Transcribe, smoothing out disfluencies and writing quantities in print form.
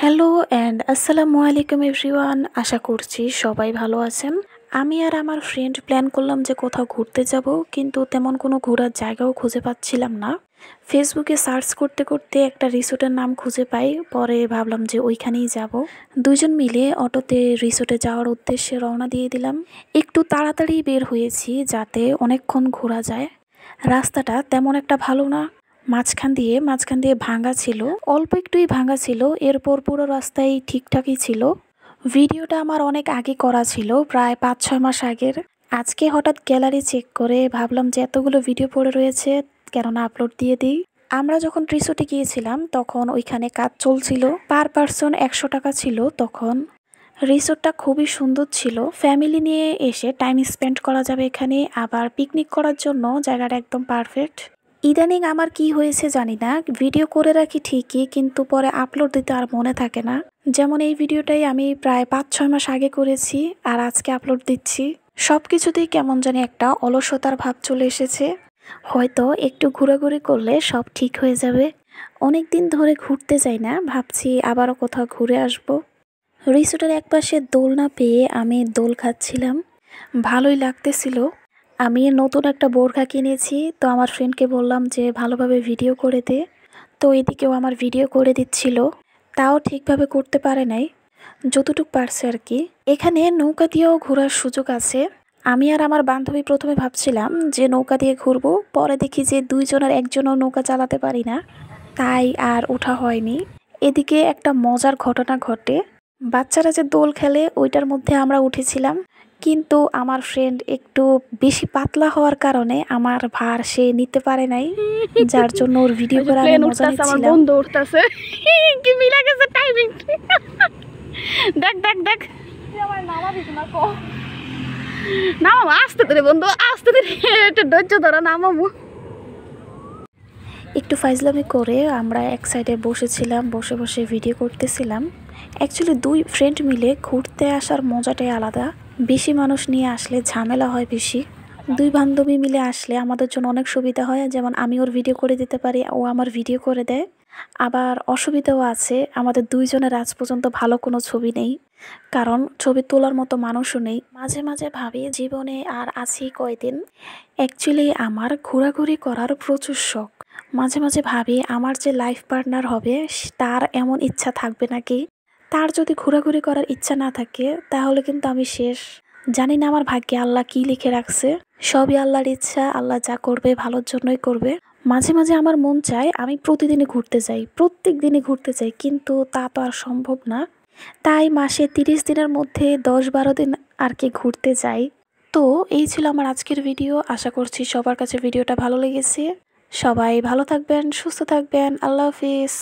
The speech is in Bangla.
হ্যালো অ্যান্ড আসসালামু আলাইকুম এভরিওয়ান। আশা করছি সবাই ভালো আছেন। আমি আর আমার ফ্রেন্ড প্ল্যান করলাম যে কোথাও ঘুরতে যাব, কিন্তু তেমন কোনো ঘোরার জায়গাও খুঁজে পাচ্ছিলাম না। ফেসবুকে সার্চ করতে করতে একটা রিসোর্টের নাম খুঁজে পাই, পরে ভাবলাম যে ওইখানেই যাব। দুজন মিলে অটোতে রিসোর্টে যাওয়ার উদ্দেশ্যে রওনা দিয়ে দিলাম। একটু তাড়াতাড়ি বের হয়েছি যাতে অনেকক্ষণ ঘোরা যায়। রাস্তাটা তেমন একটা ভালো না, মাঝখান দিয়ে ভাঙা ছিল, অল্প একটুই ভাঙা ছিল। এরপর পুরো রাস্তায় ঠিকঠাকই ছিল। ভিডিওটা আমার অনেক আগে করা ছিল, প্রায় 5-6 মাস আগের। আজকে হঠাৎ গ্যালারি চেক করে ভাবলাম যে এতগুলো ভিডিও পড়ে রয়েছে, কেননা আপলোড দিয়ে দিই। আমরা যখন রিসোর্টে গিয়েছিলাম তখন ওইখানে কাজ চলছিল, পার পারসন 100 টাকা ছিল তখন। রিসোর্টটা খুবই সুন্দর ছিল, ফ্যামিলি নিয়ে এসে টাইম স্পেন্ড করা যাবে এখানে, আবার পিকনিক করার জন্য জায়গাটা একদম পারফেক্ট। ইদানিং আমার কি হয়েছে জানি না, ভিডিও করে রাখি ঠিকই কিন্তু পরে আপলোড দিতে আর মনে থাকে না। যেমন এই ভিডিওটাই আমি প্রায় 5-6 মাস আগে করেছি আর আজকে আপলোড দিচ্ছি। সবকিছুতেই কেমন জানি একটা অলসতার ভাব চলে এসেছে। হয়তো একটু ঘোরাঘুরি করলে সব ঠিক হয়ে যাবে। অনেক দিন ধরে ঘুরতে যাই না, ভাবছি আবারও কোথাও ঘুরে আসব। রিসোর্টের একপাশে দোলনা পেয়ে আমি দোল খাচ্ছিলাম, ভালোই লাগতেছিল। আমি নতুন একটা বোরখা কিনেছি, তো আমার ফ্রেন্ডকে বললাম যে ভালোভাবে ভিডিও করে দে। তো এদিকেও আমার ভিডিও করে দিচ্ছিল, তাও ঠিকভাবে করতে পারে নাই, যতটুকু পারছে আর কি। এখানে নৌকা দিয়েও ঘোরার সুযোগ আছে। আমি আর আমার বান্ধবী প্রথমে ভাবছিলাম যে নৌকা দিয়ে ঘুরবো, পরে দেখি যে দুইজনের একজনও নৌকা চালাতে পারি না, তাই আর ওঠা হয়নি। এদিকে একটা মজার ঘটনা ঘটে। বাচ্চারা যে দোল খেলে ওইটার মধ্যে আমরা উঠেছিলাম, কিন্তু আমার ফ্রেন্ড একটু বেশি পাতলা হওয়ার কারণে আমার ভার সে নিতে পারে নাই, যার জন্য ওর ভিডিও করে আমি মজা নিচ্ছিলাম। আমার বন্ধু উঠতেছে, কি মিলা গেছে টাইমিং। দেখ দেখ দেখ, তুই আমার নামা দিস না, কো নামাবো আস্তে ধরে বন্ধু, আস্তে ধরে, একটু ধৈর্য ধরা, নামাবো। একটু ফাইজলামি করে আমরা এক সাইডে বসেছিলাম, বসে বসে ভিডিও করতেছিলাম। অ্যাকচুয়ালি দুই ফ্রেন্ড মিলে ঘুরতে আসার মজাটাই আলাদা। বেশি মানুষ নিয়ে আসলে ঝামেলা হয় বেশি। দুই বান্ধবী মিলে আসলে আমাদের জন্য অনেক সুবিধা হয়, যেমন আমি ওর ভিডিও করে দিতে পারি, ও আমার ভিডিও করে দেয়। আবার অসুবিধাও আছে, আমাদের দুইজনের আজ পর্যন্ত ভালো কোনো ছবি নেই, কারণ ছবি তোলার মতো মানুষও নেই। মাঝে মাঝে ভাবি জীবনে আর আছি কয়দিন। অ্যাকচুয়ালি আমার ঘোরাঘুরি করার প্রচুর শখ। মাঝে মাঝে ভাবি আমার যে লাইফ পার্টনার হবে তার এমন ইচ্ছা থাকবে নাকি। তার যদি ঘোরাঘুরি করার ইচ্ছা না থাকে তাহলে কিন্তু আমি শেষ। জানি না আমার ভাগ্যে আল্লাহ কি লিখে রাখছে, সবই আল্লাহর ইচ্ছা, আল্লাহ যা করবে ভালোর জন্যই করবে। মাঝে মাঝে আমার মন চায় আমি প্রতিদিনই ঘুরতে যাই, প্রত্যেক দিনই ঘুরতে যাই, কিন্তু তা তো আর সম্ভব না। তাই মাসে 30 দিনের মধ্যে 10-12 দিন আর কি ঘুরতে যাই। তো এই ছিল আমার আজকের ভিডিও। আশা করছি সবার কাছে ভিডিওটা ভালো লেগেছে। সবাই ভালো থাকবেন, সুস্থ থাকবেন। আল্লাহ হাফিজ।